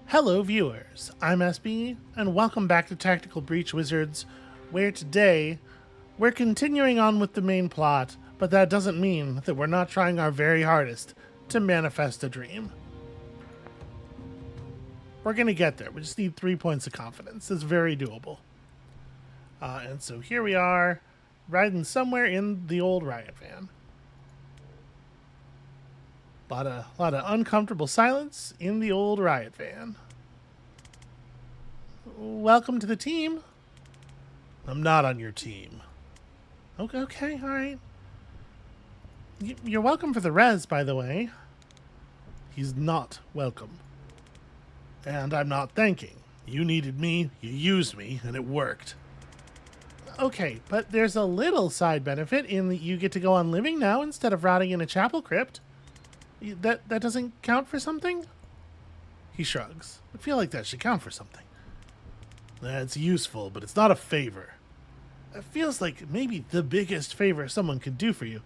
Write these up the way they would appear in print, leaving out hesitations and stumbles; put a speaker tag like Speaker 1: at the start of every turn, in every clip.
Speaker 1: Hello viewers, I'm SB, and welcome back to Tactical Breach Wizards, where today we're continuing on with the main plot, but that doesn't mean that we're not trying our very hardest to manifest a dream. We're gonna get there, we just need 3 points of confidence. It's very doable. And so here we are, riding somewhere in the old riot van. A lot of uncomfortable silence in the old riot van. Welcome to the team. I'm not on your team. Okay, all right. You're welcome for the res, by the way. He's not welcome. And I'm not thanking. You needed me, you used me, and it worked. Okay, but there's a little side benefit in that you get to go on living now instead of rotting in a chapel crypt. That doesn't count for something? He shrugs. I feel like that should count for something. It's useful, but it's not a favor. It feels like maybe the biggest favor someone could do for you.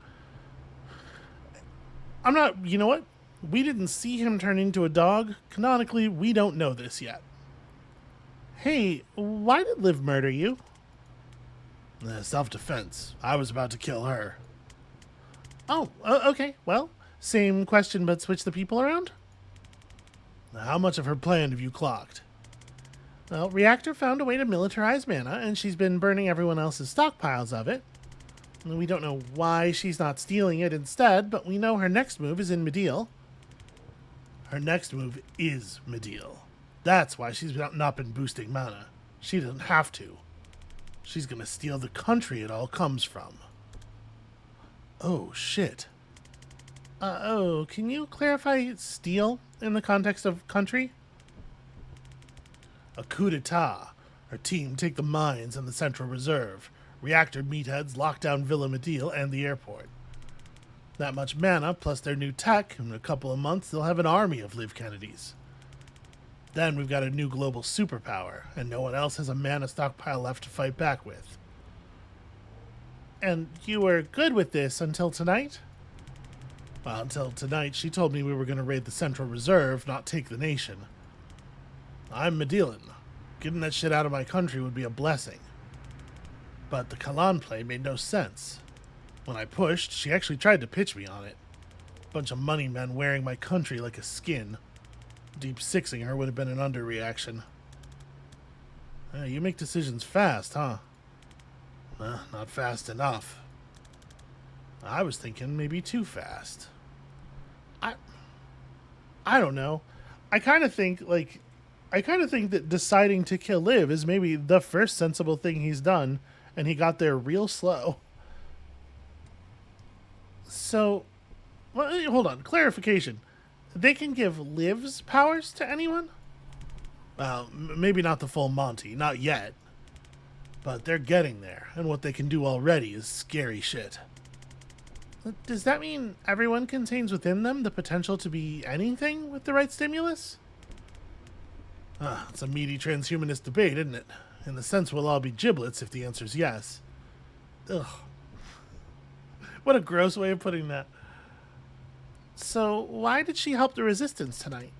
Speaker 1: I'm not, you know what? We didn't see him turn into a dog. Canonically, we don't know this yet. Hey, why did Liv murder you? Self-defense. I was about to kill her. Oh, okay, well... Same question, but switch the people around? How much of her plan have you clocked? Well, Reactor found a way to militarize mana, and she's been burning everyone else's stockpiles of it. We don't know why she's not stealing it instead, but we know her next move is in Medial. Her next move is Medial. That's why she's not been boosting mana. She doesn't have to. She's gonna steal the country it all comes from. Oh, shit. Can you clarify steal in the context of country? A coup d'etat. Her team take the mines and the Central Reserve. Reactor meatheads lock down Villa Medial and the airport. That much mana, plus their new tech, in a couple of months they'll have an army of Liv Kennedys. Then we've got a new global superpower, and no one else has a mana stockpile left to fight back with. And you were good with this until tonight? Well, until tonight, she told me we were going to raid the Central Reserve, not take the nation. I'm Medilan. Getting that shit out of my country would be a blessing. But the Kalan play made no sense. When I pushed, she actually tried to pitch me on it. Bunch of money men wearing my country like a skin. Deep sixing her would have been an underreaction. You make decisions fast, huh? Not fast enough. I was thinking maybe too fast. I don't know. I kind of think that deciding to kill Liv is maybe the first sensible thing he's done, and he got there real slow. So, well, hold on. Clarification. They can give Liv's powers to anyone? Well, maybe not the full Monty. Not yet. But they're getting there, and what they can do already is scary shit. Does that mean everyone contains within them the potential to be anything with the right stimulus? It's a meaty transhumanist debate, isn't it? In the sense we'll all be giblets if the answer's yes. Ugh. What a gross way of putting that. So, why did she help the resistance tonight?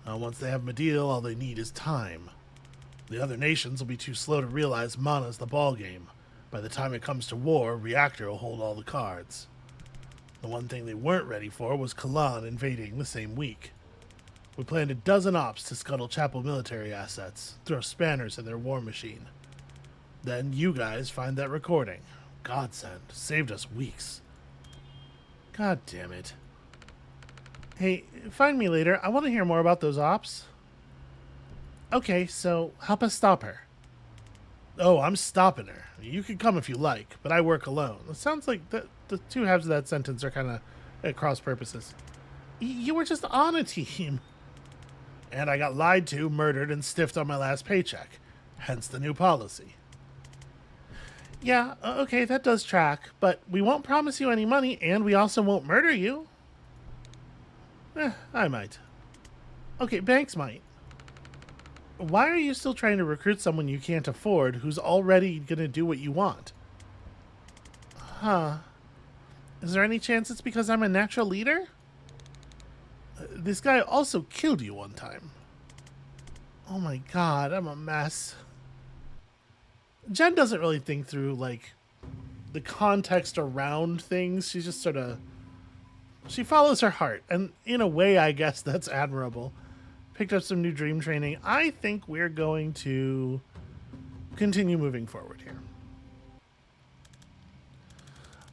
Speaker 1: Once they have Medial, all they need is time. The other nations will be too slow to realize mana's the ballgame. By the time it comes to war, Reactor will hold all the cards. The one thing they weren't ready for was Kalan invading the same week. We planned a dozen ops to scuttle Chapel military assets, throw spanners in their war machine. Then you guys find that recording. Godsend. Saved us weeks. God damn it. Hey, find me later. I want to hear more about those ops. Okay, so help us stop her. Oh, I'm stopping her. You can come if you like, but I work alone. It sounds like the two halves of that sentence are kind of at cross purposes. You were just on a team. And I got lied to, murdered, and stiffed on my last paycheck. Hence the new policy. Yeah, okay, that does track, but we won't promise you any money, and we also won't murder you. I might. Okay, banks might. Why are you still trying to recruit someone you can't afford who's already gonna do what you want? Huh. Is there any chance it's because I'm a natural leader? This guy also killed you one time. Oh my god, I'm a mess. Jen doesn't really think through, like, the context around things. She's just sort of... She follows her heart. And in a way, I guess that's admirable. Picked up some new dream training. I think we're going to continue moving forward here.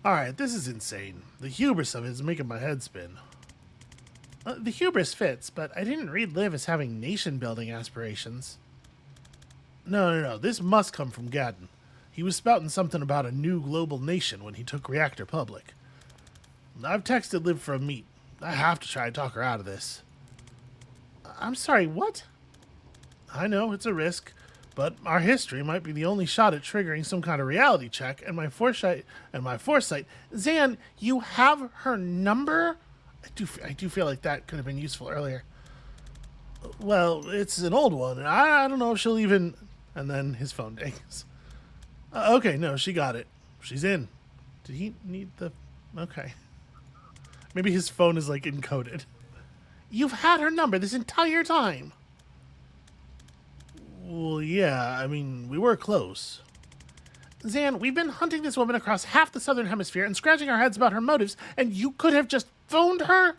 Speaker 1: Alright, this is insane. The hubris of it is making my head spin. The hubris fits, but I didn't read Liv as having nation-building aspirations. No. This must come from Gadden. He was spouting something about a new global nation when he took Reactor public. I've texted Liv for a meet. I have to try and talk her out of this. I'm sorry, what? I know, it's a risk, but our history might be the only shot at triggering some kind of reality check, and my foresight... Zan, you have her number? I do feel like that could have been useful earlier. Well, it's an old one. I don't know if she'll even... And then his phone dings. Okay, no, she got it. She's in. Did he need the... Okay. Maybe his phone is, like, encoded. You've had her number this entire time. Well, yeah, I mean, we were close. Zan, we've been hunting this woman across half the southern hemisphere and scratching our heads about her motives, and you could have just phoned her?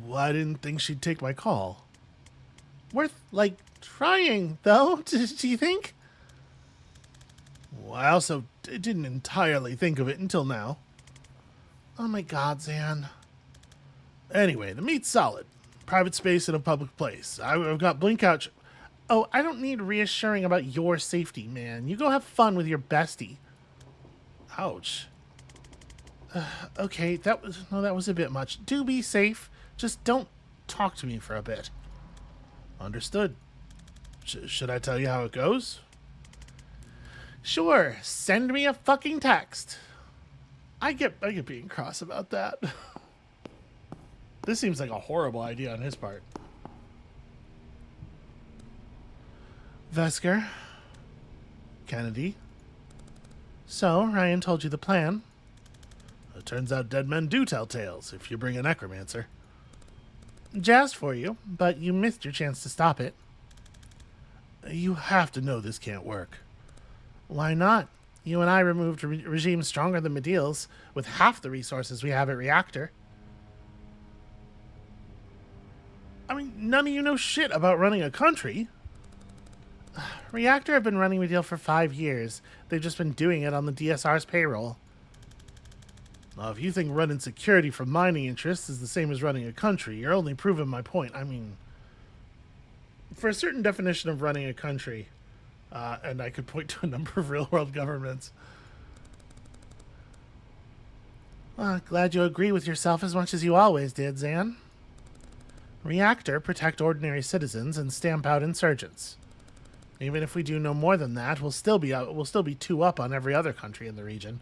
Speaker 1: Well, I didn't think she'd take my call. Worth, like, trying, though, do you think? Well, I also didn't entirely think of it until now. Oh my god, Zan. Anyway, the meat's solid. Private space in a public place. I've got blink out... Oh, I don't need reassuring about your safety, man. You go have fun with your bestie. Ouch. Okay, that was a bit much. Do be safe. Just don't talk to me for a bit. Understood. Should I tell you how it goes? Sure. Send me a fucking text. I get being cross about that. This seems like a horrible idea on his part. Vesker. Kennedy. So, Ryan told you the plan. It turns out dead men do tell tales, if you bring a necromancer. Jazzed for you, but you missed your chance to stop it. You have to know this can't work. Why not? You and I removed regimes stronger than Medial's, with half the resources we have at Reactor. I mean, none of you know shit about running a country. Reactor have been running Medial for 5 years. They've just been doing it on the DSR's payroll. Well, if you think running security for mining interests is the same as running a country, you're only proving my point. I mean, for a certain definition of running a country, and I could point to a number of real-world governments. Well, glad you agree with yourself as much as you always did, Zan. Reactor protect ordinary citizens and stamp out insurgents. Even if we do no more than that, we'll still be 2 up on every other country in the region.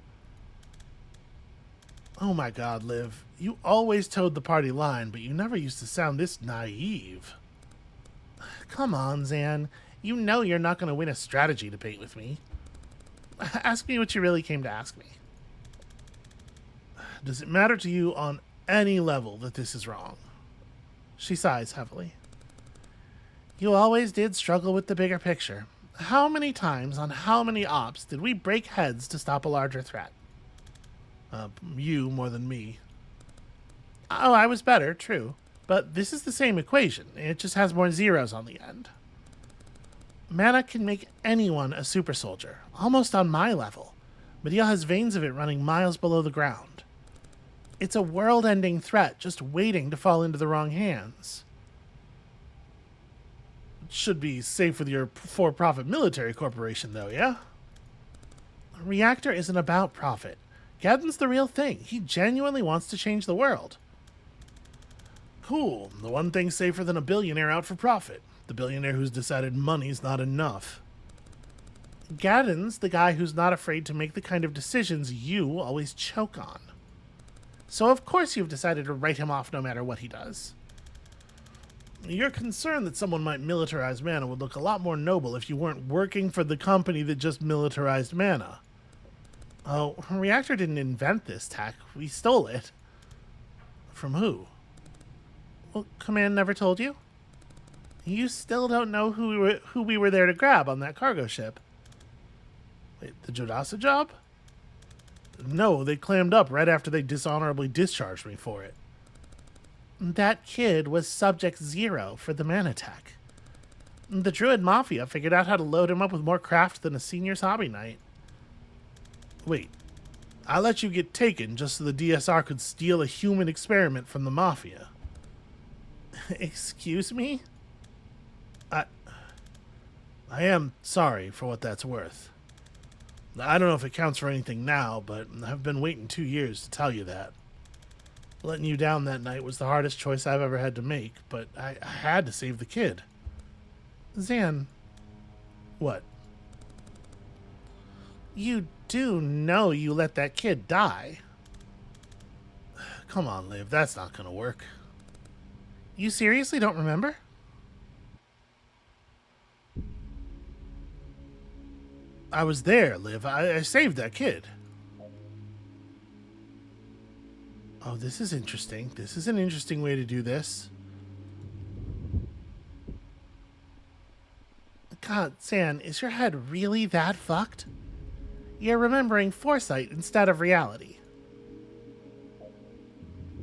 Speaker 1: Oh my god, Liv. You always towed the party line, but you never used to sound this naive. Come on, Zan. You know you're not going to win a strategy debate with me. Ask me what you really came to ask me. Does it matter to you on any level that this is wrong? She sighs heavily. You always did struggle with the bigger picture. How many times on how many ops did we break heads to stop a larger threat? You more than me. Oh, I was better, true. But this is the same equation. It just has more zeros on the end. Mana can make anyone a super soldier, almost on my level. Medial has veins of it running miles below the ground. It's a world-ending threat just waiting to fall into the wrong hands. It should be safe with your for-profit military corporation, though, yeah? Reactor isn't about profit. Gadden's the real thing. He genuinely wants to change the world. Cool. The one thing safer than a billionaire out for profit. The billionaire who's decided money's not enough. Gadden's the guy who's not afraid to make the kind of decisions you always choke on. So of course you've decided to write him off no matter what he does. You're concerned that someone might militarize mana would look a lot more noble if you weren't working for the company that just militarized mana. Oh, Reactor didn't invent this tech. We stole it. From who? Well, Command never told you? You still don't know who we were there to grab on that cargo ship. Wait, the Jodasa job? No, they clammed up right after they dishonorably discharged me for it. That kid was Subject Zero for the man attack. The Druid Mafia figured out how to load him up with more craft than a senior's hobby night. Wait, I let you get taken just so the DSR could steal a human experiment from the Mafia. Excuse me? I am sorry for what that's worth. I don't know if it counts for anything now, but I've been waiting 2 years to tell you that. Letting you down that night was the hardest choice I've ever had to make, but I had to save the kid. Zan. What? You do know you let that kid die. Come on, Liv, that's not gonna work. You seriously don't remember? I was there, Liv. I saved that kid. Oh, this is interesting. This is an interesting way to do this. God, Zan, is your head really that fucked? You're remembering foresight instead of reality.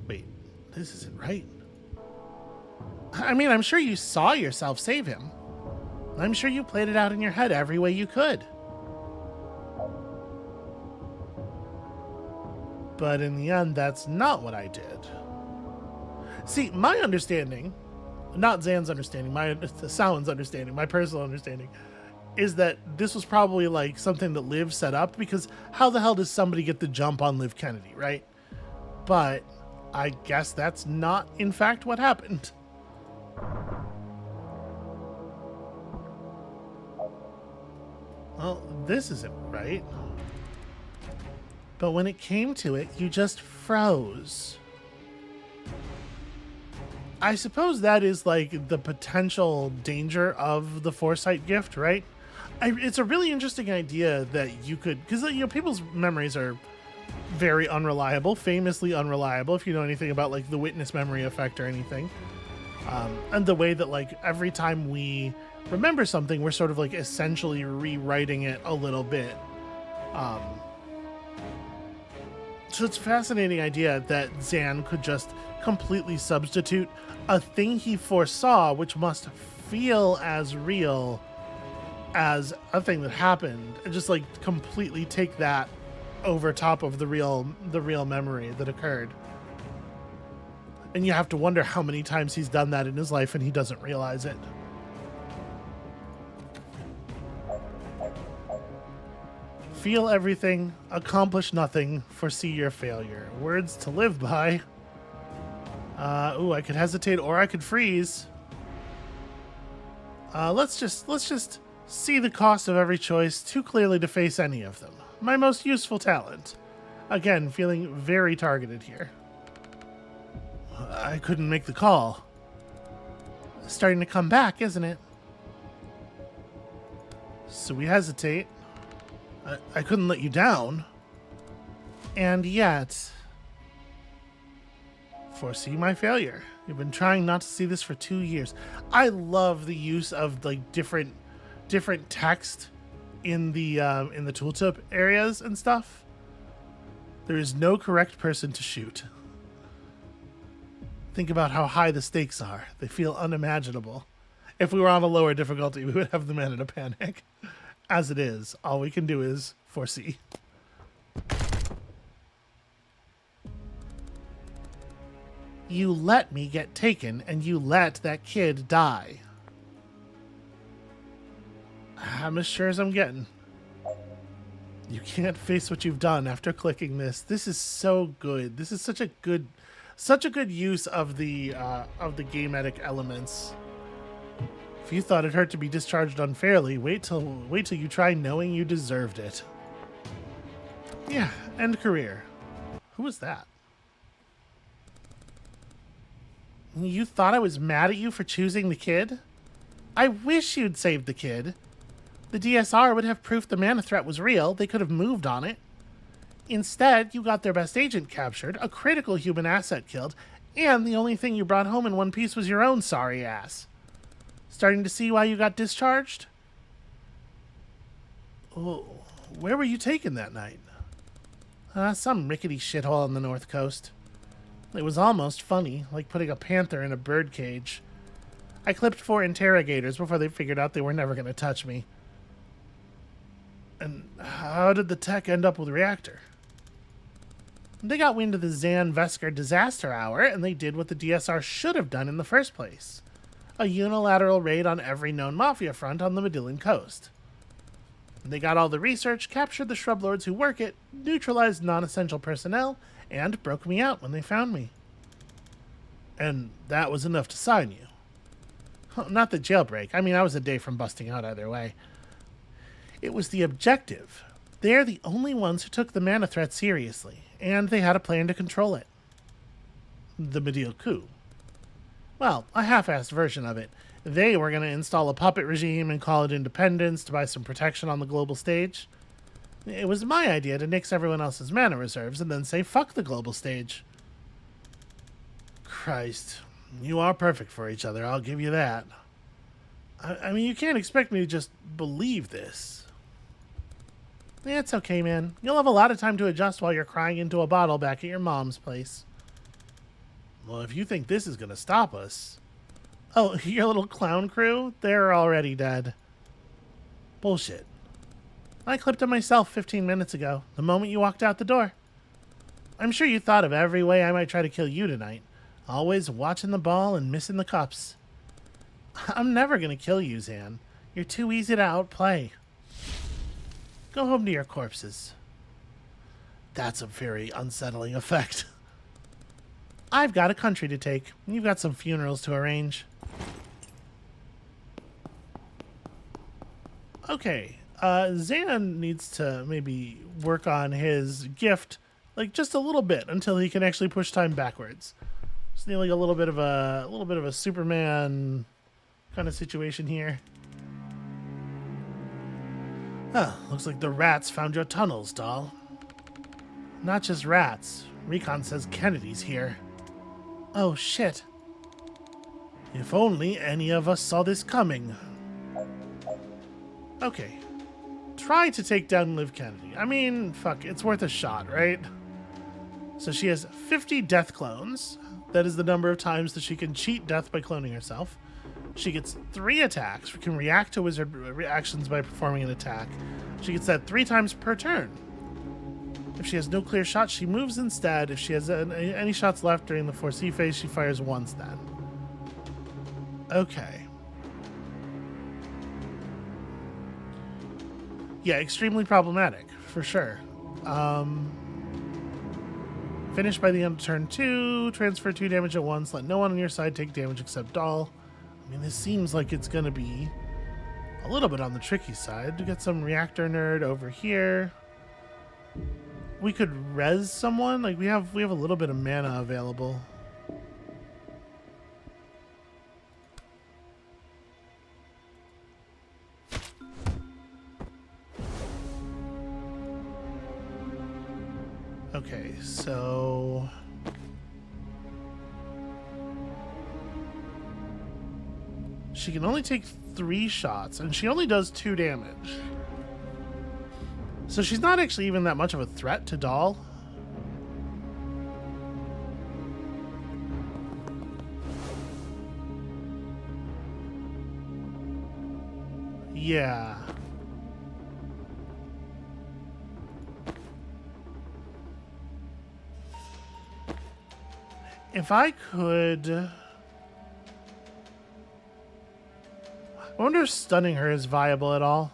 Speaker 1: Wait, this isn't right. I mean, I'm sure you saw yourself save him. I'm sure you played it out in your head every way you could. But in the end, that's not what I did. See, my understanding, not Zan's understanding, Samhain's understanding, my personal understanding, is that this was probably like something that Liv set up, because how the hell does somebody get the jump on Liv Kennedy, right? But I guess that's not, in fact, what happened. Well, this isn't right. But when it came to it, you just froze. I suppose that is like the potential danger of the foresight gift, right? It's a really interesting idea that you could, because people's memories are very unreliable, famously unreliable, if you know anything about like the witness memory effect or anything. And the way that like every time we remember something, we're sort of like essentially rewriting it a little bit. So it's a fascinating idea that Zan could just completely substitute a thing he foresaw, which must feel as real as a thing that happened, and just like completely take that over top of the real memory that occurred. And you have to wonder how many times he's done that in his life and he doesn't realize it. Feel everything, accomplish nothing, foresee your failure. Words to live by. Ooh, I could hesitate or I could freeze. Let's just see the cost of every choice too clearly to face any of them. My most useful talent. Again, feeling very targeted here. I couldn't make the call. Starting to come back, isn't it? So we hesitate. I couldn't let you down. And yet, foresee my failure. You've been trying not to see this for 2 years. I love the use of like different text in the tooltip areas and stuff. There is no correct person to shoot. Think about how high the stakes are. They feel unimaginable. If we were on a lower difficulty, we would have the man in a panic. As it is, all we can do is foresee. You let me get taken, and you let that kid die. I'm as sure as I'm getting. You can't face what you've done after clicking this. This is so good. This is such a good use of the game edic elements. If you thought it hurt to be discharged unfairly, wait till you try knowing you deserved it. Yeah, end career. Who was that? You thought I was mad at you for choosing the kid? I wish you'd saved the kid. The DSR would have proof the mana threat was real. They could have moved on it. Instead, you got their best agent captured, a critical human asset killed, and the only thing you brought home in one piece was your own sorry ass. Starting to see why you got discharged? Oh, where were you taken that night? Some rickety shithole on the north coast. It was almost funny, like putting a panther in a bird cage. I clipped 4 interrogators before they figured out they were never going to touch me. And how did the tech end up with the reactor? They got wind of the Zan Vesker disaster hour, and they did what the DSR should have done in the first place. A unilateral raid on every known mafia front on the Madillian coast. They got all the research, captured the shrub lords who work it, neutralized non-essential personnel, and broke me out when they found me. And that was enough to sign you. Not the jailbreak. I mean, I was a day from busting out either way. It was the objective. They're the only ones who took the mana threat seriously, and they had a plan to control it. The Medil coup. Well, a half-assed version of it. They were going to install a puppet regime and call it independence to buy some protection on the global stage. It was my idea to nix everyone else's mana reserves and then say fuck the global stage. Christ, you are perfect for each other, I'll give you that. I mean, you can't expect me to just believe this. Yeah, it's okay, man. You'll have a lot of time to adjust while you're crying into a bottle back at your mom's place. Well, if you think this is going to stop us... Oh, your little clown crew? They're already dead. Bullshit. I clipped it myself 15 minutes ago, the moment you walked out the door. I'm sure you thought of every way I might try to kill you tonight. Always watching the ball and missing the cups. I'm never going to kill you, Zan. You're too easy to outplay. Go home to your corpses. That's a very unsettling effect. I've got a country to take. You've got some funerals to arrange. Okay, Zan needs to maybe work on his gift, like just a little bit, until he can actually push time backwards. Just need like a little bit of a Superman kind of situation here. Oh, looks like the rats found your tunnels, doll. Not just rats. Recon says Kennedy's here. Oh, shit. If only any of us saw this coming. Okay. Try to take down Liv Kennedy. I mean, fuck, it's worth a shot, right? So she has 50 death clones. That is the number of times that she can cheat death by cloning herself. She gets 3 attacks. She can react to wizard reactions by performing an attack. She gets that 3 times per turn. If she has no clear shots, she moves instead. If she has any shots left during the 4C phase, she fires once then. Okay. Yeah, extremely problematic, for sure. Finish by the end of turn 2. Transfer 2 damage at once. Let no one on your side take damage except Doll. I mean, this seems like it's going to be a little bit on the tricky side. To get some reactor nerd over here. We could res someone. Like we have a little bit of mana available. Okay, so she can only take 3 shots, and she only does 2 damage. So she's not actually even that much of a threat to Doll. Yeah. If I could... I wonder if stunning her is viable at all.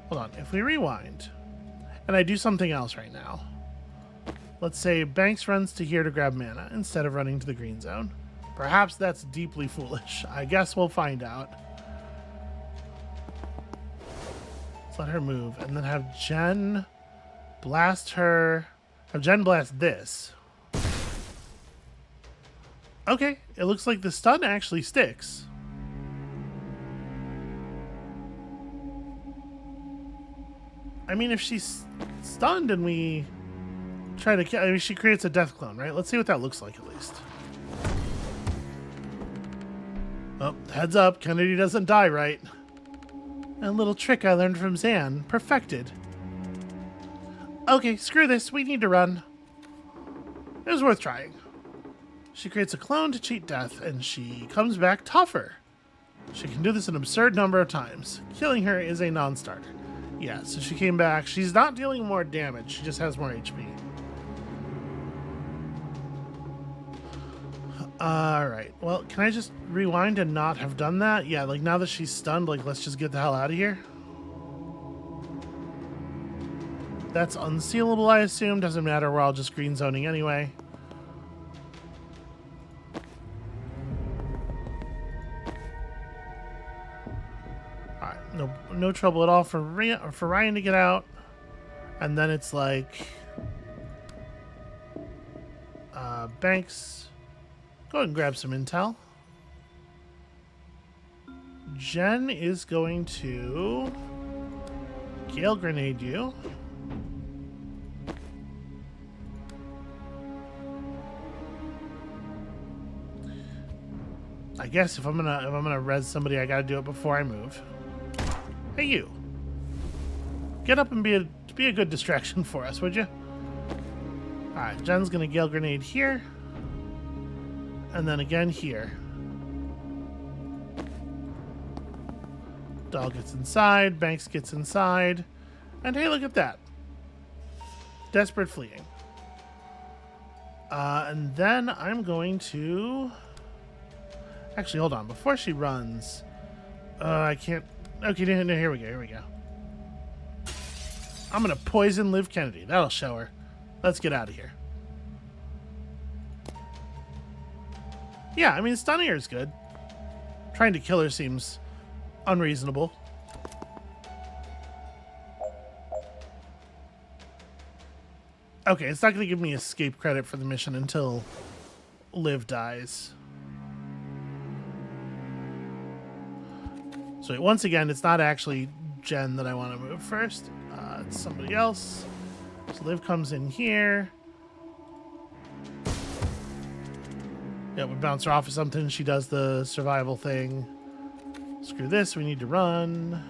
Speaker 1: Hold on, if we rewind, and I do something else right now. Let's say Banks runs to here to grab mana instead of running to the green zone. Perhaps that's deeply foolish. I guess we'll find out. Let's let her move, and then have Jen blast her. Have Jen blast this. Okay, it looks like the stun actually sticks. I mean, if she's stunned and we try to kill... I mean, she creates a death clone, right? Let's see what that looks like at least. Oh, heads up, Kennedy doesn't die right. A little trick I learned from Zan. Perfected. Okay, screw this. We need to run. It was worth trying. She creates a clone to cheat death, and she comes back tougher. She can do this an absurd number of times. Killing her is a non-starter. Yeah, so she came back. She's not dealing more damage. She just has more HP. Alright, well, can I just rewind and not have done that? Yeah, like now that she's stunned, like let's just get the hell out of here. That's unsealable, I assume. Doesn't matter, we're all just green zoning anyway. Alright, no trouble at all for Ryan to get out. And then it's like... Banks... Go ahead and grab some intel. Jen is going to Gale grenade you. I guess if I'm gonna res somebody, I gotta do it before I move. Hey you. Get up and be a good distraction for us, would you? Alright, Jen's gonna Gale grenade here. And then again here. Dog gets inside, Banks gets inside, and hey, look at that. Desperate fleeing. And then I'm going to... Actually, hold on. Before she runs... I can't... Okay, no, here we go. I'm going to poison Liv Kennedy. That'll show her. Let's get out of here. Yeah, I mean, stunning her is good. Trying to kill her seems unreasonable. Okay, it's not going to give me escape credit for the mission until Liv dies. So once again, it's not actually Jen that I want to move first. It's somebody else. So Liv comes in here. Yeah, we bounce her off of something. She does the survival thing. Screw this. We need to run.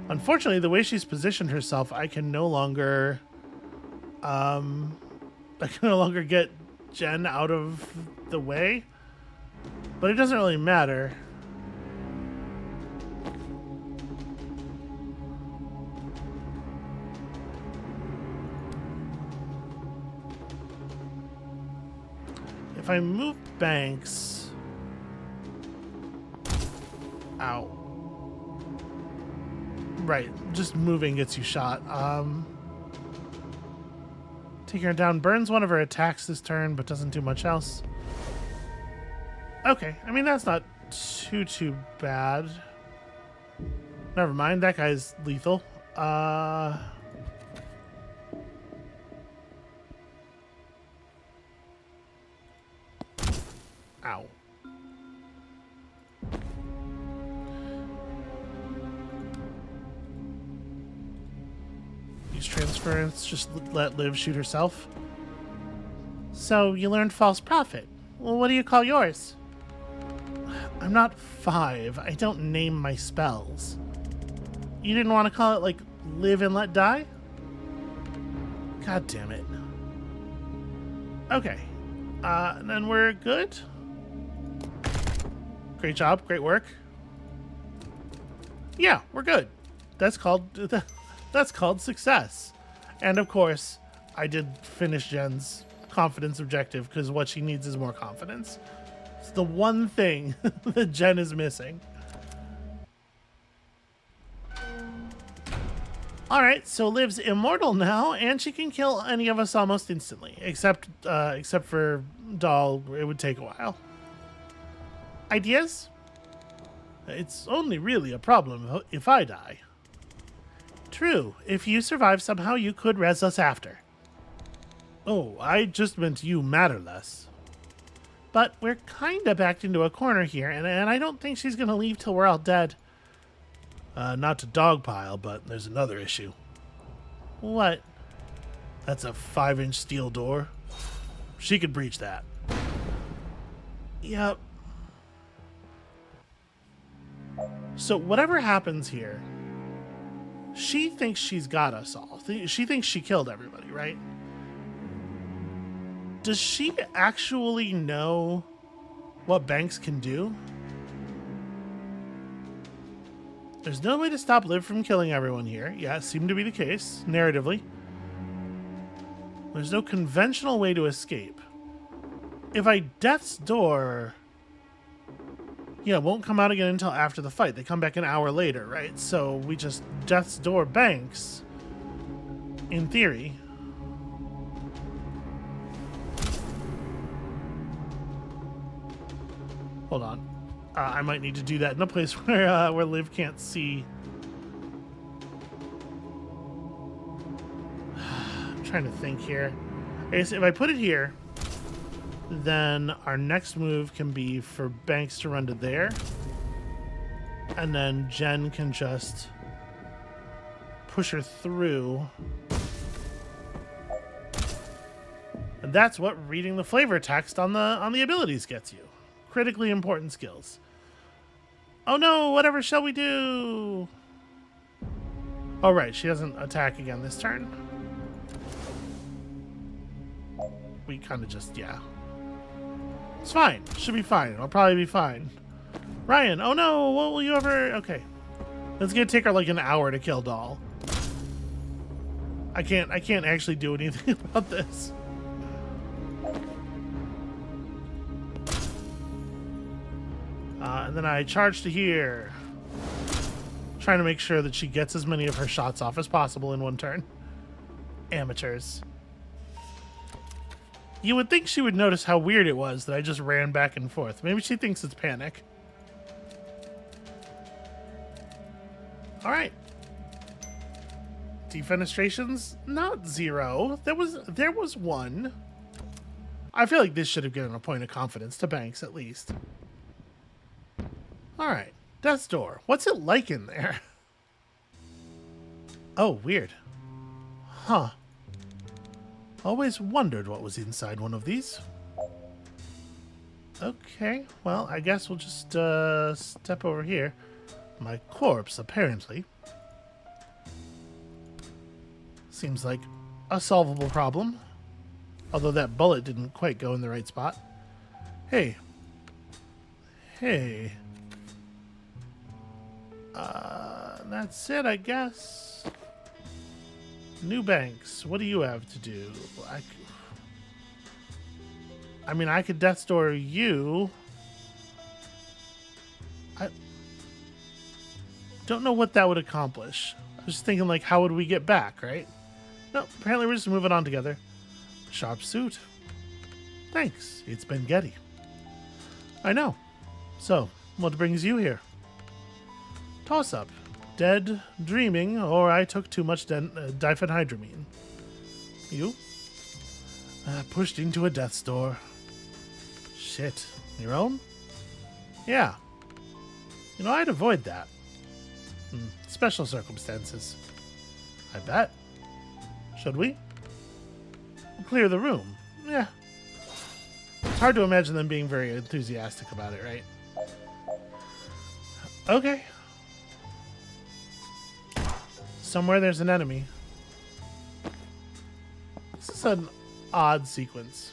Speaker 1: Unfortunately, the way she's positioned herself, I can no longer... get Jen out of the way. But it doesn't really matter. If I move Banks... Ow. Right, just moving gets you shot. Taking her down burns one of her attacks this turn, but doesn't do much else. Okay, I mean, that's not too bad. Never mind, that guy's lethal. Ow. Use transference, just let Liv shoot herself. So, you learned false prophet. Well, what do you call yours? I'm not 5. I don't name my spells. You didn't want to call it, like, live and let die? God damn it. Okay. And then we're good? Great job. Great work. Yeah, we're good. That's called success. And of course, I did finish Jen's confidence objective because what she needs is more confidence. It's the one thing that Jen is missing. Alright, so Liv's immortal now, and she can kill any of us almost instantly. Except for Doll, it would take a while. Ideas? It's only really a problem if I die. True. If you survive somehow, you could res us after. Oh, I just meant you matter less. But we're kinda backed into a corner here, and I don't think she's gonna leave till we're all dead. Not to dogpile, but there's another issue. What? That's a 5-inch steel door. She could breach that. Yep. So whatever happens here, she thinks she's got us all. She thinks she killed everybody, right? Does she actually know what Banks can do? There's no way to stop Liv from killing everyone here. Yeah, it seemed to be the case, narratively. There's no conventional way to escape. If I Death's Door... Yeah, it won't come out again until after the fight. They come back an hour later, right? So we just Death's Door Banks, in theory. Hold on. I might need to do that in a place where Liv can't see. I'm trying to think here. I guess if I put it here, then our next move can be for Banks to run to there. And then Jen can just push her through. And that's what reading the flavor text on the abilities gets you. Critically important skills. Oh no, whatever shall we do? Oh right, she doesn't attack again this turn. We kind of just, yeah. It's fine. Should be fine. It'll probably be fine. Ryan, oh no, what will you ever... Okay. It's gonna take her like an hour to kill Doll. I can't actually do anything about this. And then I charge to here. Trying to make sure that she gets as many of her shots off as possible in one turn. Amateurs. You would think she would notice how weird it was that I just ran back and forth. Maybe she thinks it's panic. Alright. Defenestrations? Not 0. There was 1. I feel like this should have given a point of confidence to Banks, at least. Alright. Death's Door. What's it like in there? Oh, weird. Huh. Always wondered what was inside one of these. Okay, well, I guess we'll just step over here. My corpse, apparently. Seems like a solvable problem. Although that bullet didn't quite go in the right spot. Hey. Hey. That's it, I guess. New Banks, what do you have to do? I mean, I could Death's Door you. I don't know what that would accomplish. I was just thinking, like, how would we get back, right? No, apparently we're just moving on together. Sharp suit. Thanks, it's been Getty. I know. So, what brings you here? Toss up. Dead, dreaming, or I took too much diphenhydramine. You? Pushed into a Death's Door. Shit. Your own? Yeah. You know, I'd avoid that. Special circumstances. I bet. Should we? We'll clear the room. Yeah. It's hard to imagine them being very enthusiastic about it, right? Okay. Somewhere there's an enemy. This is an odd sequence.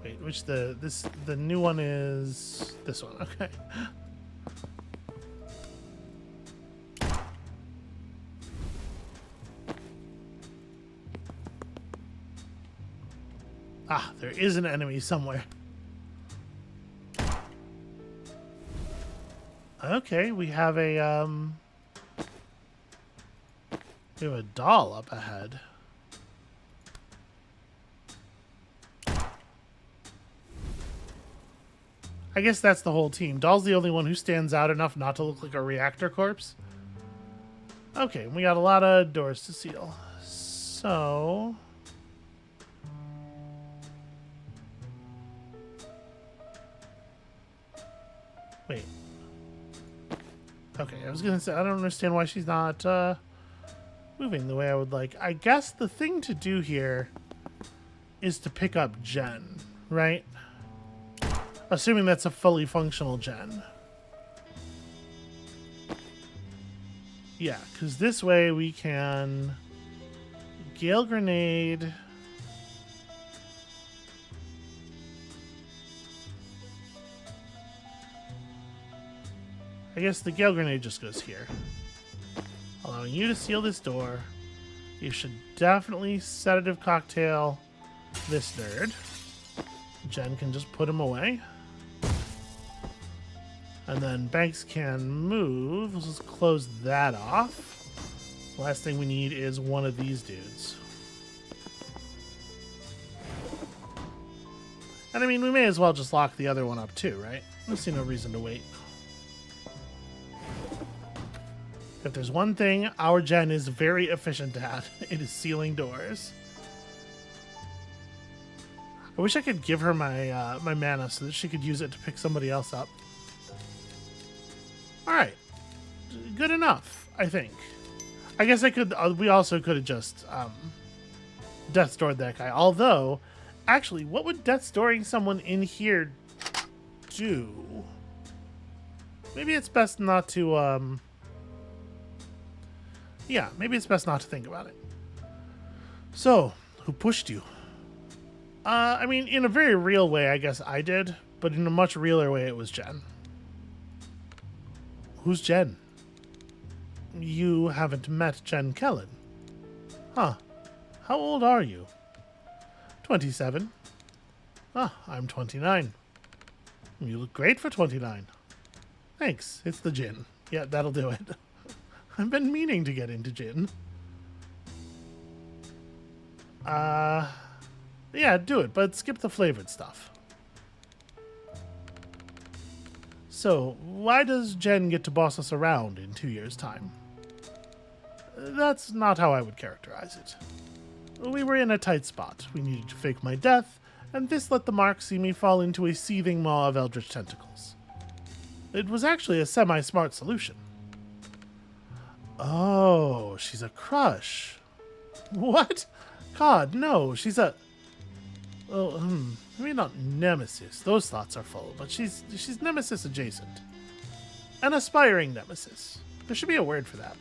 Speaker 1: Wait, which the new one is this one, okay. Ah, there is an enemy somewhere. Okay, we have a doll up ahead. I guess that's the whole team. Doll's the only one who stands out enough not to look like a reactor corpse. Okay, we got a lot of doors to seal. So... Wait. Okay, I was gonna say, I don't understand why she's not moving the way I would like. I guess the thing to do here is to pick up Jen, right? Assuming that's a fully functional Jen. Yeah, because this way we can Gale Grenade. I guess the Gale Grenade just goes here, allowing you to seal this door. You should definitely sedative cocktail this nerd. Jen can just put him away. And then Banks can move. Let's just close that off. The last thing we need is one of these dudes. And I mean, we may as well just lock the other one up too, right? I see no reason to wait. If there's one thing our Jen is very efficient at, it is sealing doors. I wish I could give her my my mana so that she could use it to pick somebody else up. All right, good enough, I think. I guess I could. We also could have just death stored that guy. Although, actually, what would death storing someone in here do? Maybe it's best not to. Yeah, maybe it's best not to think about it. So, who pushed you? I mean, in a very real way, I guess I did, but in a much realer way, it was Jen. Who's Jen? You haven't met Jen Kellen. Huh. How old are you? 27. Ah, I'm 29. You look great for 29. Thanks, it's the gin. Yeah, that'll do it. I've been meaning to get into gin. Yeah, do it, but skip the flavored stuff. So, why does Jen get to boss us around in 2 years' time? That's not how I would characterize it. We were in a tight spot. We needed to fake my death, and this let the mark see me fall into a seething maw of eldritch tentacles. It was actually a semi-smart solution. Oh, she's a crush. What? God, no, she's a... Oh, maybe not nemesis. Those thoughts are full, but she's nemesis adjacent. An aspiring nemesis. There should be a word for that.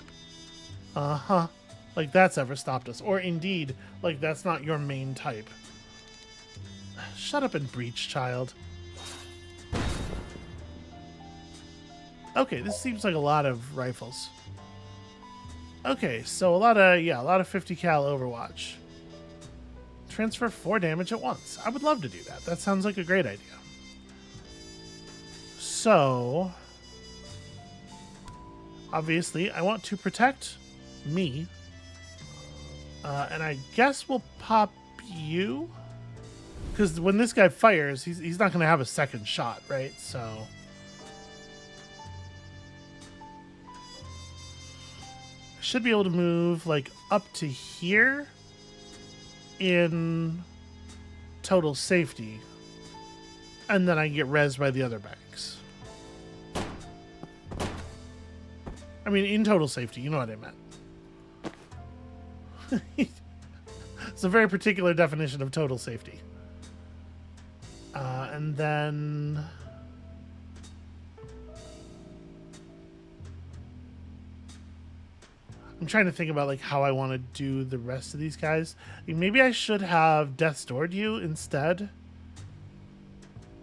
Speaker 1: Uh-huh. Like that's ever stopped us. Or indeed, like that's not your main type. Shut up and breach, child. Okay, this seems like a lot of rifles. Okay, so a lot of 50 cal Overwatch. Transfer 4 damage at once. I would love to do that. That sounds like a great idea. So, obviously, I want to protect me. And I guess we'll pop you. Because when this guy fires, he's not going to have a second shot, right? So... should be able to move like up to here in total safety, and then I get rezzed by the other banks. I mean, in total safety, you know what I meant. It's a very particular definition of total safety. And then... I'm trying to think about like how I want to do the rest of these guys. Maybe I should have Death Stored you instead.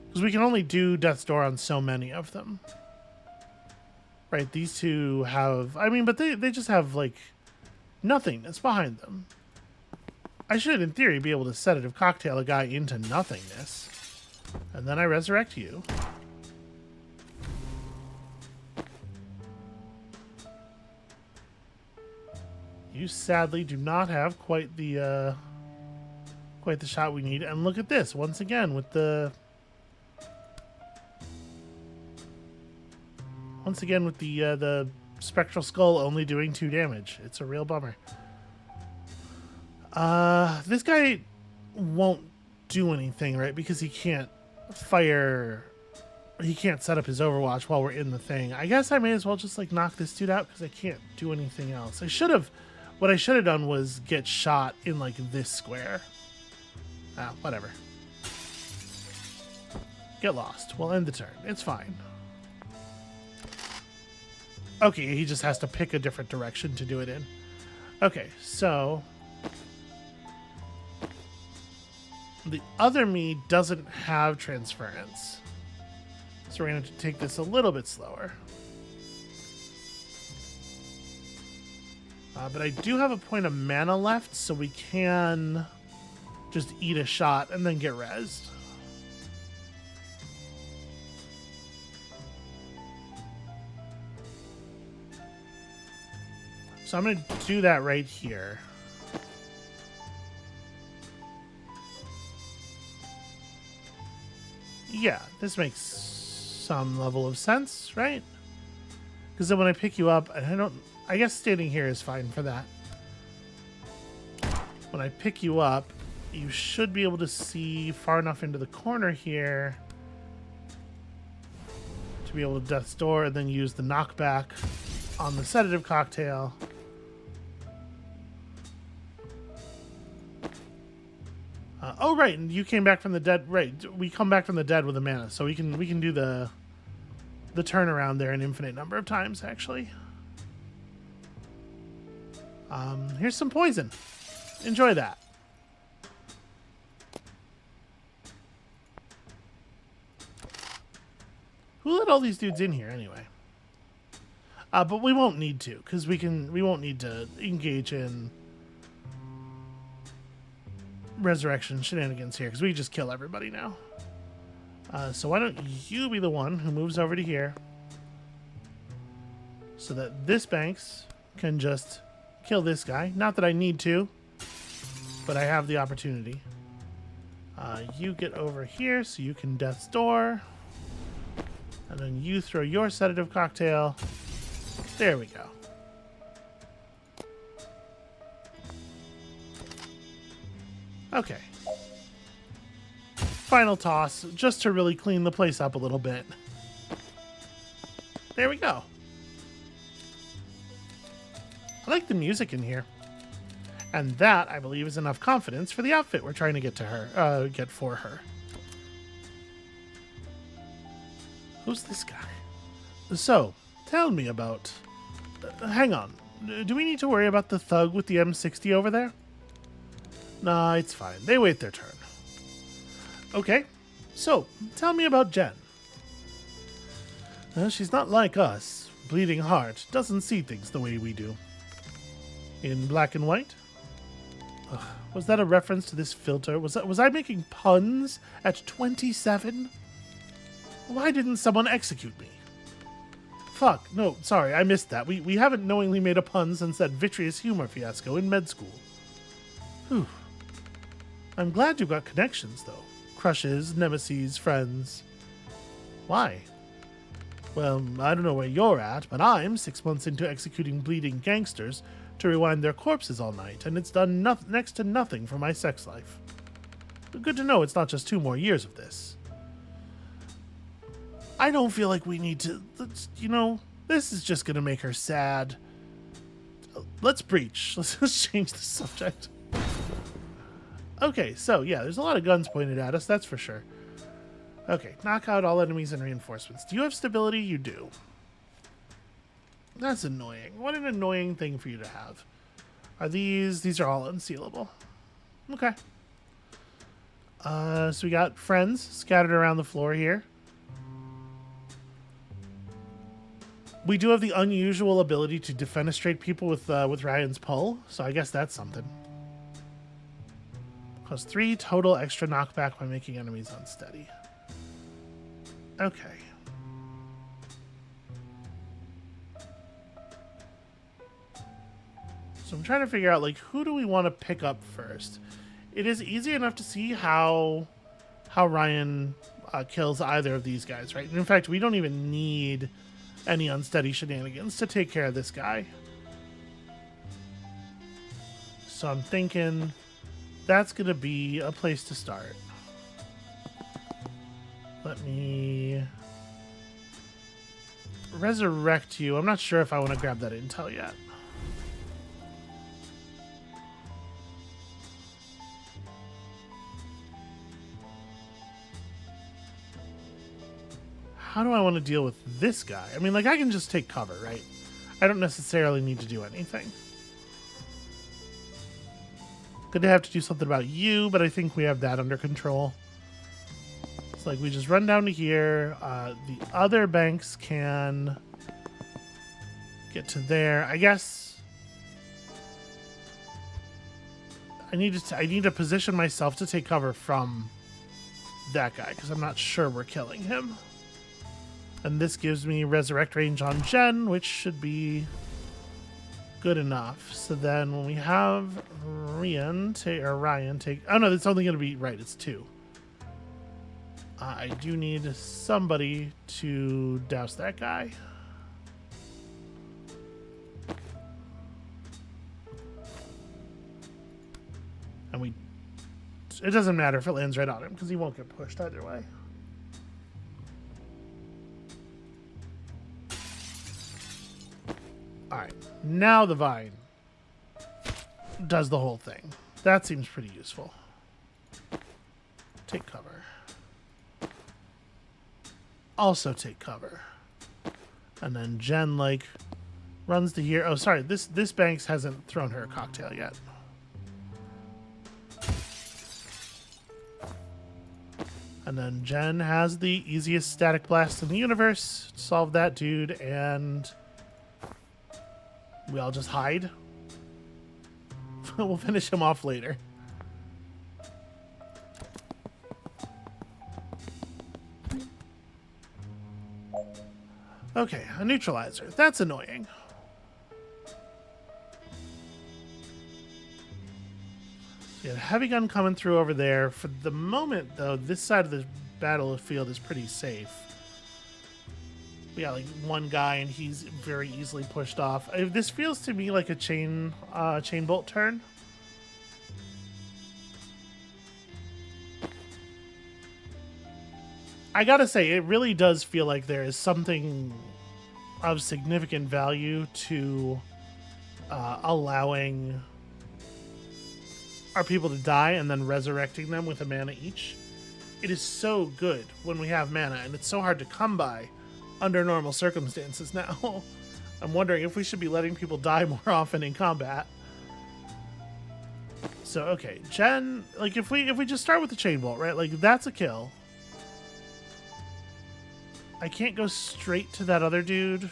Speaker 1: Because we can only do Death Store on so many of them. Right, these two have... I mean, but they just have like nothingness behind them. I should, in theory, be able to sedative cocktail a guy into nothingness. And then I resurrect you. You sadly do not have quite the shot we need. And look at this once again with the spectral skull only doing 2 damage. It's a real bummer. This guy won't do anything, right? Because he can't fire. He can't set up his Overwatch while we're in the thing. I guess I may as well just like knock this dude out because I can't do anything else. I should have What I should have done was get shot in, like, this square. Ah, whatever. Get lost. We'll end the turn. It's fine. Okay, he just has to pick a different direction to do it in. Okay, so... the other me doesn't have transference. So we're going to take this a little bit slower. But I do have a point of mana left, so we can just eat a shot and then get rezzed. So I'm going to do that right here. Yeah, this makes some level of sense, right? Because then when I pick you up, and I guess standing here is fine for that. When I pick you up, you should be able to see far enough into the corner here to be able to death's door and then use the knockback on the sedative cocktail. Oh, right, and you came back from the dead. Right, we come back from the dead with a mana, so we can do the turnaround there an infinite number of times, actually. Here's some poison. Enjoy that. Who let all these dudes in here anyway? But we won't need to, because we won't need to engage in resurrection shenanigans here, because we just kill everybody now. So why don't you be the one who moves over to here so that this Banks can just kill this guy. Not that I need to, but I have the opportunity. You get over here so you can death's door, and then you throw your sedative cocktail. There we go. Okay. Final toss, just to really clean the place up a little bit. There we go. I like the music in here. And that, I believe, is enough confidence for the outfit we're trying to get to her, get for her. Who's this guy? So, tell me about... hang on. Do we need to worry about the thug with the M60 over there? Nah, it's fine. They wait their turn. Okay, so tell me about Jen. She's not like us. Bleeding Heart doesn't see things the way we do. In black and white? Was that a reference to this filter? Was I making puns at 27? Why didn't someone execute me? Fuck, no, sorry, I missed that. We haven't knowingly made a pun since that vitreous humor fiasco in med school. Whew. I'm glad you've got connections, though. Crushes, nemesis, friends. Why? Well, I don't know where you're at, but I'm 6 months into executing bleeding gangsters to rewind their corpses all night, and it's done next to nothing for my sex life. Good to know it's not just 2 more years of this. I don't feel like we need to... this is just going to make her sad. Let's breach. Let's change the subject. Okay, so yeah, there's a lot of guns pointed at us, that's for sure. Okay, knock out all enemies and reinforcements. Do you have stability? You do. That's annoying. What an annoying thing for you to have. Are these are all unsealable. Okay. So we got friends scattered around the floor here. We do have the unusual ability to defenestrate people with Ryan's pull, so I guess that's something. Plus 3 total extra knockback by making enemies unsteady. Okay. So I'm trying to figure out, who do we want to pick up first? It is easy enough to see how Ryan kills either of these guys, right? And in fact, we don't even need any unsteady shenanigans to take care of this guy. So I'm thinking that's going to be a place to start. Let me resurrect you. I'm not sure if I want to grab that intel yet. how do I want to deal with this guy? I mean, like, I can just take cover, right? I don't necessarily need to do anything. Good to have to do something about you, but I think we have that under control. It's like we just run down to here. The other banks can get to there. I guess I need to position myself to take cover from that guy because I'm not sure we're killing him. And this gives me resurrect range on Jen, which should be good enough. So then when we have Ryan take... Oh, no, it's only going to be... Right, it's 2. I do need somebody to douse that guy. And we... It doesn't matter if it lands right on him, because he won't get pushed either way. Alright, now the vine does the whole thing. That seems pretty useful. Take cover. Also take cover. And then Jen, like, runs to here. Oh, sorry, this Banks hasn't thrown her a cocktail yet. And then Jen has the easiest static blast in the universe. Solve that dude, and we all just hide. We'll finish him off later. Okay, a neutralizer. That's annoying. Yeah, heavy gun coming through over there. For the moment, though, this side of the battlefield is pretty safe. We got like one guy, and he's very easily pushed off. This feels to me like a chain bolt turn. I gotta say, it really does feel like there is something of significant value to allowing our people to die and then resurrecting them with a mana each. It is so good when we have mana, and it's so hard to come by under normal circumstances now. I'm wondering if we should be letting people die more often in combat. So, okay, Jen, like, if we just start with the chain bolt, right? Like, that's a kill. I can't go straight to that other dude.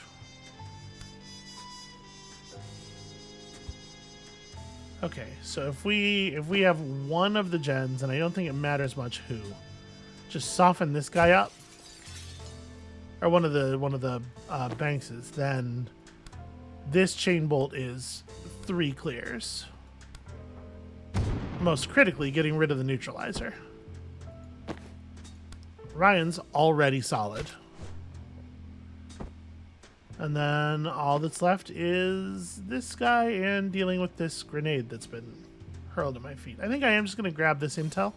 Speaker 1: Okay, so if we have one of the gens, and I don't think it matters much who, just soften this guy up, or one of the Bankses, then this chain bolt is 3 clears. Most critically, getting rid of the neutralizer. Ryan's already solid. And then all that's left is this guy and dealing with this grenade that's been hurled at my feet. I think I am just going to grab this intel.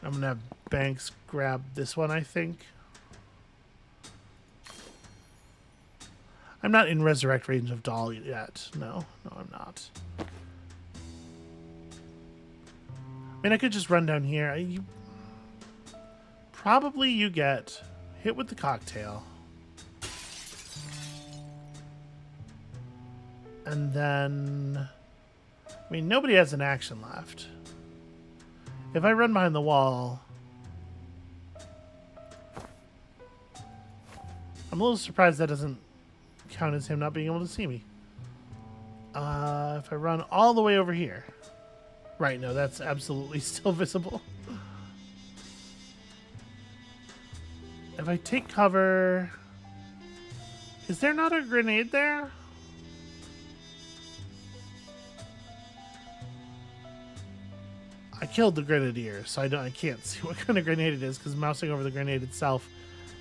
Speaker 1: I'm going to have Banks grab this one, I think. I'm not in resurrect range of Doll yet. No, I'm not. I mean, I could just run down here. Probably you get hit with the cocktail. And then... I mean, nobody has an action left. If I run behind the wall... I'm a little surprised that doesn't count as him not being able to see me. If I run all the way over here... Right, no, that's absolutely still visible. If I take cover... Is there not a grenade there? I killed the grenadier, so I can't see what kind of grenade it is, because mousing over the grenade itself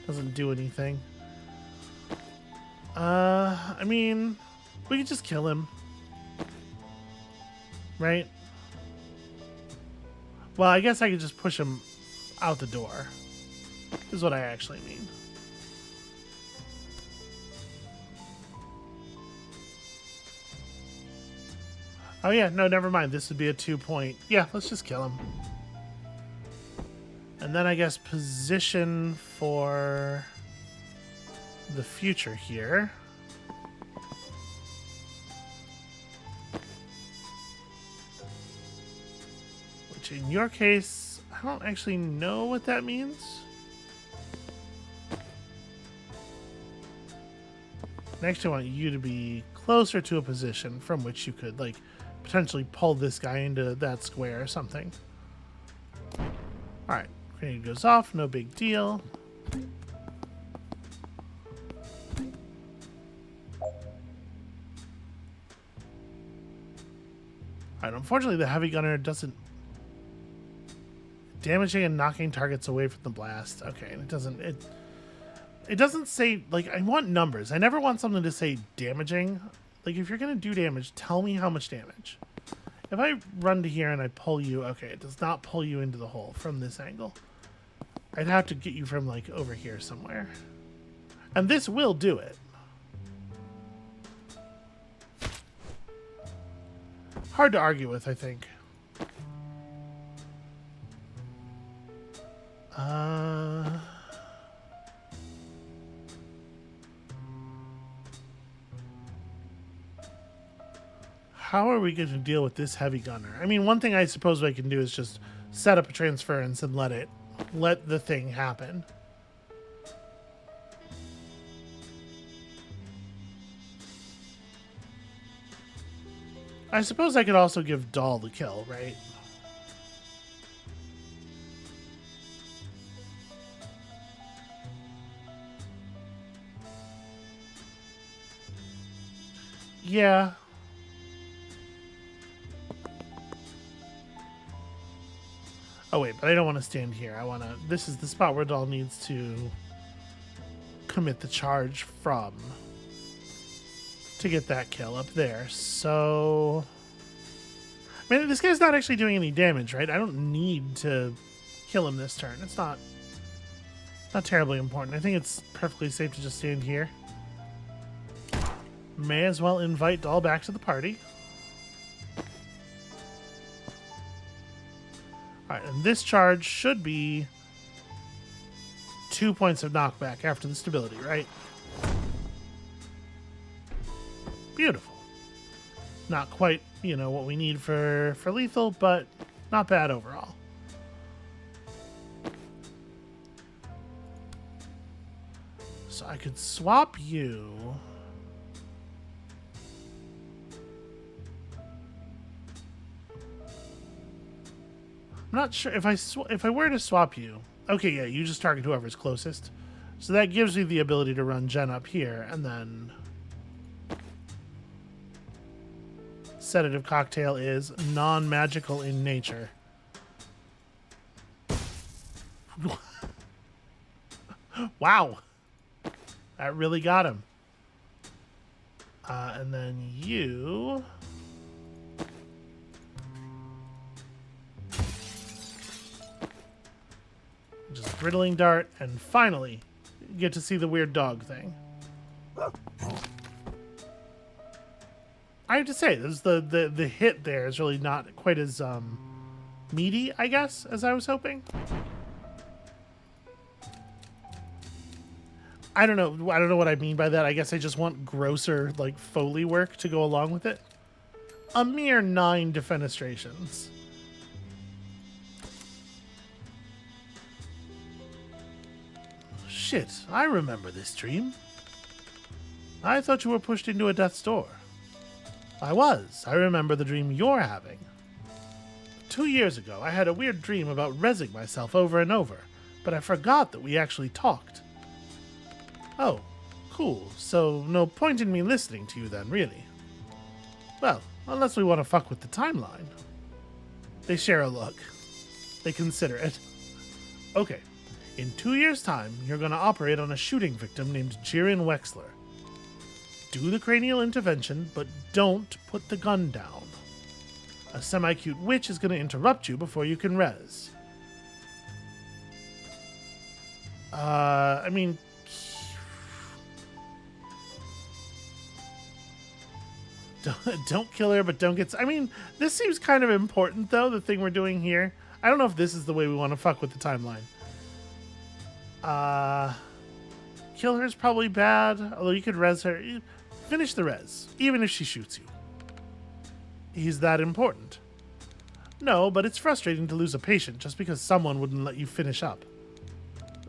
Speaker 1: doesn't do anything. I mean, we could just kill him. Right? Well, I guess I could just push him out the door. Is what I actually mean. Oh yeah, no, never mind. This would be a 2-point. Yeah, let's just kill him. And then I guess position for the future here. Which in your case, I don't actually know what that means. Next, I want you to be closer to a position from which you could, like, potentially pull this guy into that square or something. Alright, grenade goes off, no big deal. Alright, unfortunately the heavy gunner doesn't... Damaging and knocking targets away from the blast. Okay, and it doesn't say, like, I want numbers. I never want something to say damaging. Like, if you're going to do damage, tell me how much damage. If I run to here and I pull you, okay, it does not pull you into the hole from this angle. I'd have to get you from, like, over here somewhere. And this will do it. Hard to argue with, I think. How are we going to deal with this heavy gunner? I mean, one thing I suppose I can do is just set up a transference and let the thing happen. I suppose I could also give Dahl the kill, right? Yeah. Oh wait, but I don't want to stand here. I want to... This is the spot where Dahl needs to commit the charge from to get that kill up there. So... I mean, this guy's not actually doing any damage, right? I don't need to kill him this turn. It's not terribly important. I think it's perfectly safe to just stand here. May as well invite Dahl back to the party. Alright, and this charge should be 2 points of knockback after the stability, right? Beautiful. Not quite, you know, what we need for lethal, but not bad overall. So I could swap you. I'm not sure if I were to swap you. Okay, yeah, you just target whoever's closest. So that gives me the ability to run Jen up here and then sedative cocktail is non-magical in nature. Wow. That really got him. And then you... just Brittling Dart, and finally get to see the weird dog thing. I have to say, the hit there is really not quite as meaty, I guess, as I was hoping. I don't know what I mean by that. I guess I just want grosser, like, Foley work to go along with it. A mere 9 defenestrations. Shit, I remember this dream. I thought you were pushed into a death's door. I was. I remember the dream you're having. 2 years ago, I had a weird dream about rezzing myself over and over, but I forgot that we actually talked. Oh, cool. So no point in me listening to you then, really. Well, unless we want to fuck with the timeline. They share a look. They consider it. Okay. In 2 years' time, you're going to operate on a shooting victim named Jiren Wexler. Do the cranial intervention, but don't put the gun down. A semi-cute witch is going to interrupt you before you can res. I mean... Don't kill her, but don't get... I mean, this seems kind of important, though, the thing we're doing here. I don't know if this is the way we want to fuck with the timeline. Kill her is probably bad, although you could res her. Finish the res, even if she shoots you. He's that important. No, but it's frustrating to lose a patient just because someone wouldn't let you finish up.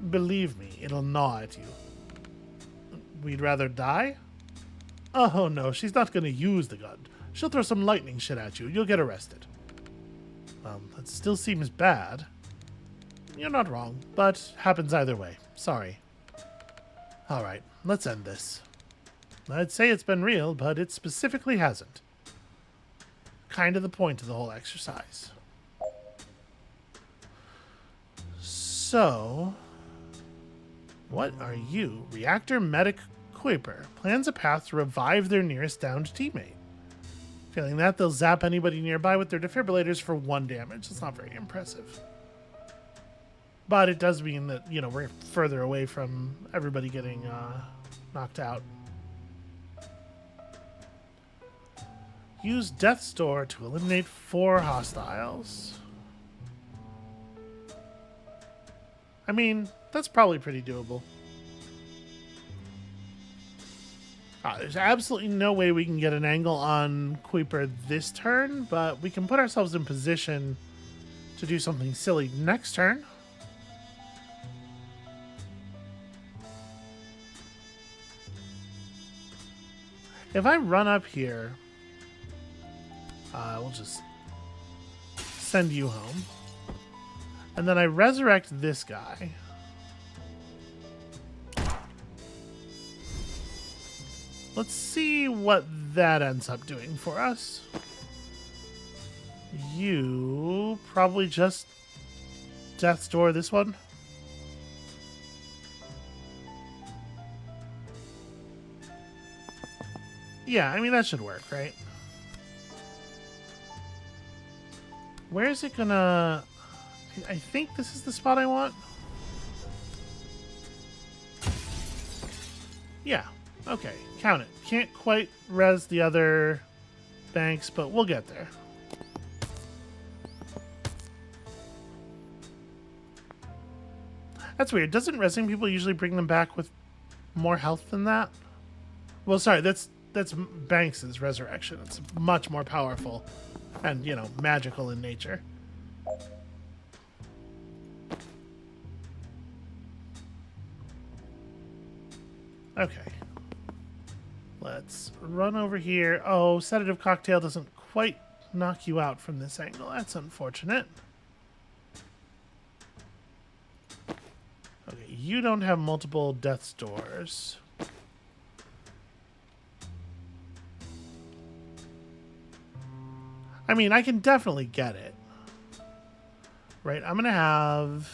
Speaker 1: Believe me, it'll gnaw at you. We'd rather die? Oh no, she's not going to use the gun. She'll throw some lightning shit at you. You'll get arrested. That still seems bad. You're not wrong, but happens either way. Sorry. Alright, let's end this. I'd say it's been real, but it specifically hasn't. Kind of the point of the whole exercise. So, what are you? Reactor Medic Kuiper plans a path to revive their nearest downed teammate. Failing that, they'll zap anybody nearby with their defibrillators for 1 damage. It's not very impressive. But it does mean that, we're further away from everybody getting knocked out. Use Death's Door to eliminate 4 hostiles. I mean, that's probably pretty doable. There's absolutely no way we can get an angle on Kuiper this turn, but we can put ourselves in position to do something silly next turn. If I run up here, we'll just send you home. And then I resurrect this guy. Let's see what that ends up doing for us. You probably just Death's Door this one. Yeah, I mean, that should work, right? Where is it gonna... I think this is the spot I want. Yeah, okay, count it. Can't quite res the other banks, but we'll get there. That's weird. Doesn't resing people usually bring them back with more health than that? Well, sorry, that's Banks' resurrection. It's much more powerful and, magical in nature. Okay. Let's run over here. Oh, Sedative Cocktail doesn't quite knock you out from this angle. That's unfortunate. Okay, you don't have multiple Death's Doors. I mean, I can definitely get it. Right, I'm going to have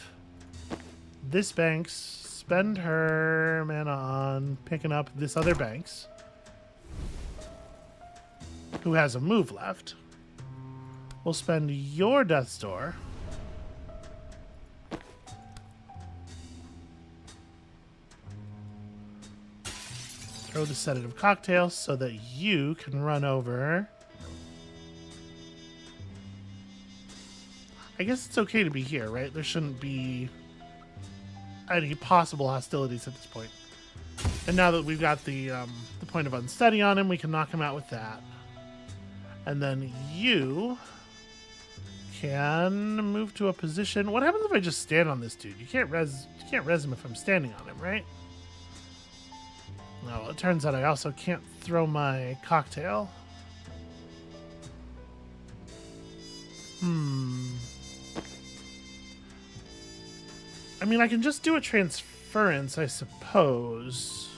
Speaker 1: this Banks spend her mana on picking up this other Banks, who has a move left. We'll spend your Death's Door. Throw the Sedative Cocktail so that you can run over. I guess it's okay to be here, right? There shouldn't be any possible hostilities at this point. And now that we've got the point of unsteady on him, we can knock him out with that. And then you can move to a position. What happens if I just stand on this dude? You can't res him if I'm standing on him, right? No, it turns out I also can't throw my cocktail. I mean, I can just do a transference, I suppose.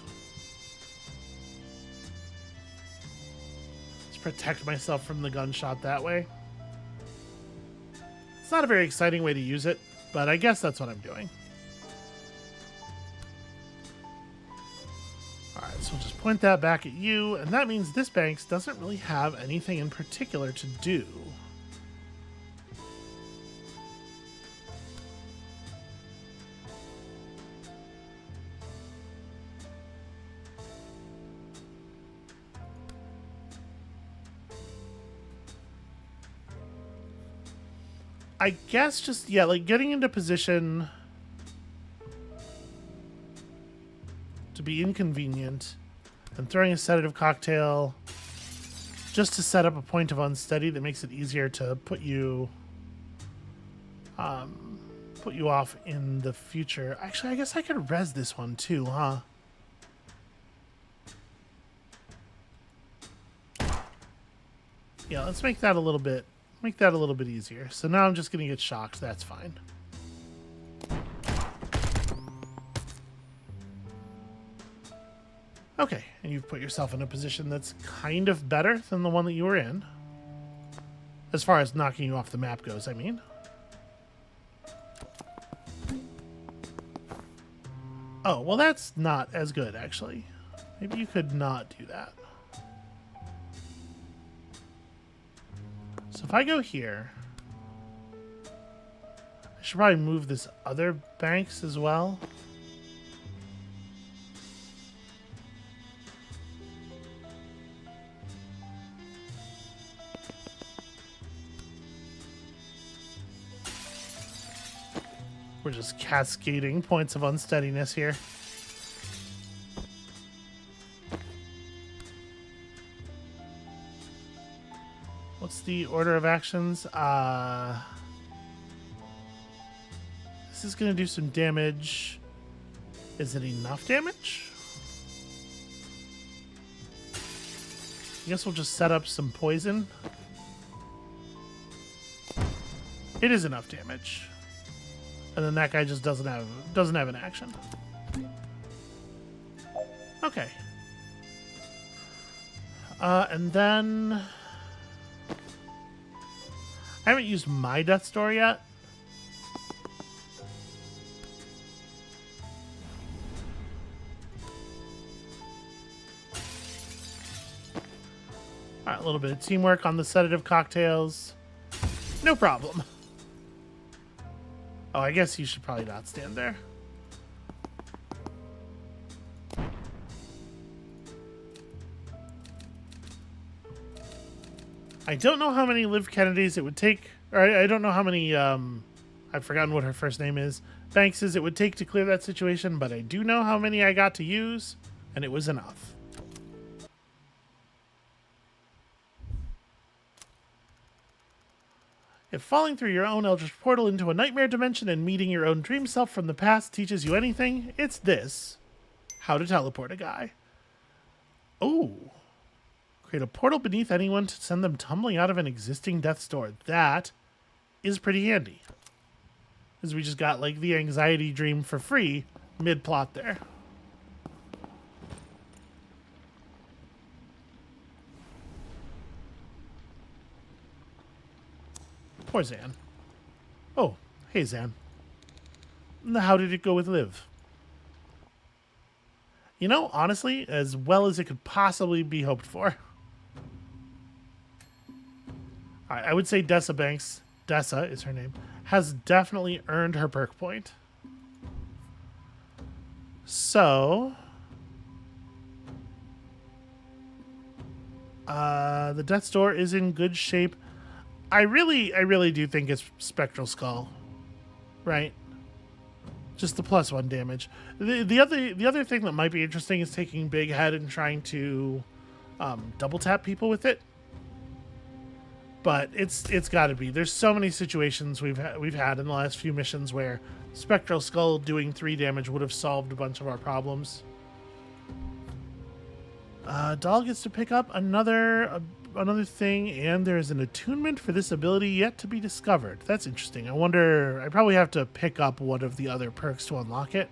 Speaker 1: Let's protect myself from the gunshot that way. It's not a very exciting way to use it, but I guess that's what I'm doing. Alright, so we'll just point that back at you, and that means this Banks doesn't really have anything in particular to do. I guess just, yeah, like getting into position be inconvenient, and throwing a sedative cocktail just to set up a point of unsteady that makes it easier to put you off in the future. Actually, I guess I could res this one too, huh? Yeah, let's make that a little bit easier. So now I'm just gonna get shocked. That's fine. Okay, and you've put yourself in a position that's kind of better than the one that you were in. As far as knocking you off the map goes, I mean. Oh, well that's not as good, actually. Maybe you could not do that. So if I go here, I should probably move this other banks as well. We're just cascading points of unsteadiness here. What's the order of actions? This is going to do some damage. Is it enough damage? I guess we'll just set up some poison. It is enough damage. And then that guy just doesn't have an action. Okay. And then I haven't used my death's door yet. All right, a little bit of teamwork on the sedative cocktails. No problem. Oh, I guess you should probably not stand there. I don't know how many Liv Kennedys it would take, or I don't know how many, I've forgotten what her first name is, Bankses it would take to clear that situation, but I do know how many I got to use, and it was enough. If falling through your own eldritch portal into a nightmare dimension and meeting your own dream self from the past teaches you anything, it's this. How to teleport a guy. Oh. Create a portal beneath anyone to send them tumbling out of an existing death's door. That is pretty handy. Because we just got, like, the anxiety dream for free mid-plot there. Poor Zan. Oh, hey Zan. How did it go with Liv? You know, honestly, as well as it could possibly be hoped for. I would say Dessa Banks, Dessa is her name, has definitely earned her perk point. So, the Death's Door is in good shape. I really do think it's Spectral Skull, right? Just the +1 damage. The other thing that might be interesting is taking Big Head and trying to double tap people with it. But it's got to be. There's so many situations we've had in the last few missions where Spectral Skull doing 3 damage would have solved a bunch of our problems. Doll gets to pick up another thing, and there's an attunement for this ability yet to be discovered. That's interesting. I wonder, I probably have to pick up one of the other perks to unlock it.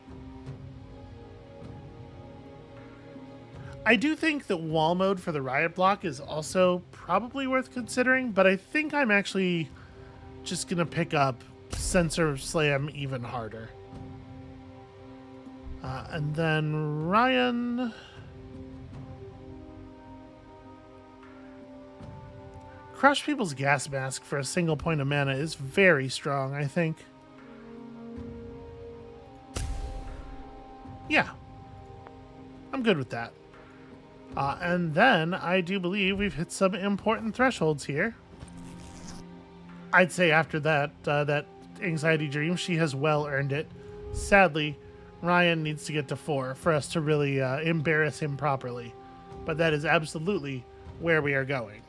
Speaker 1: I do think that wall mode for the riot block is also probably worth considering, but I think I'm actually just going to pick up Sensor Slam even harder. And then Ryan... Crush people's gas mask for a single point of mana is very strong, I think. Yeah. I'm good with that. And then I do believe we've hit some important thresholds here. I'd say after that, that anxiety dream, she has well earned it. Sadly, Ryan needs to get to 4 for us to really embarrass him properly. But that is absolutely where we are going.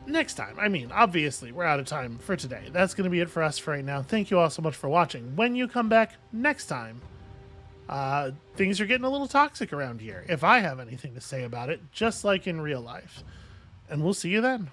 Speaker 1: Next time, I mean, obviously, we're out of time for today. That's going to be it for us for right now. Thank you all so much for watching. When you come back next time, things are getting a little toxic around here, if I have anything to say about it, just like in real life. And we'll see you then.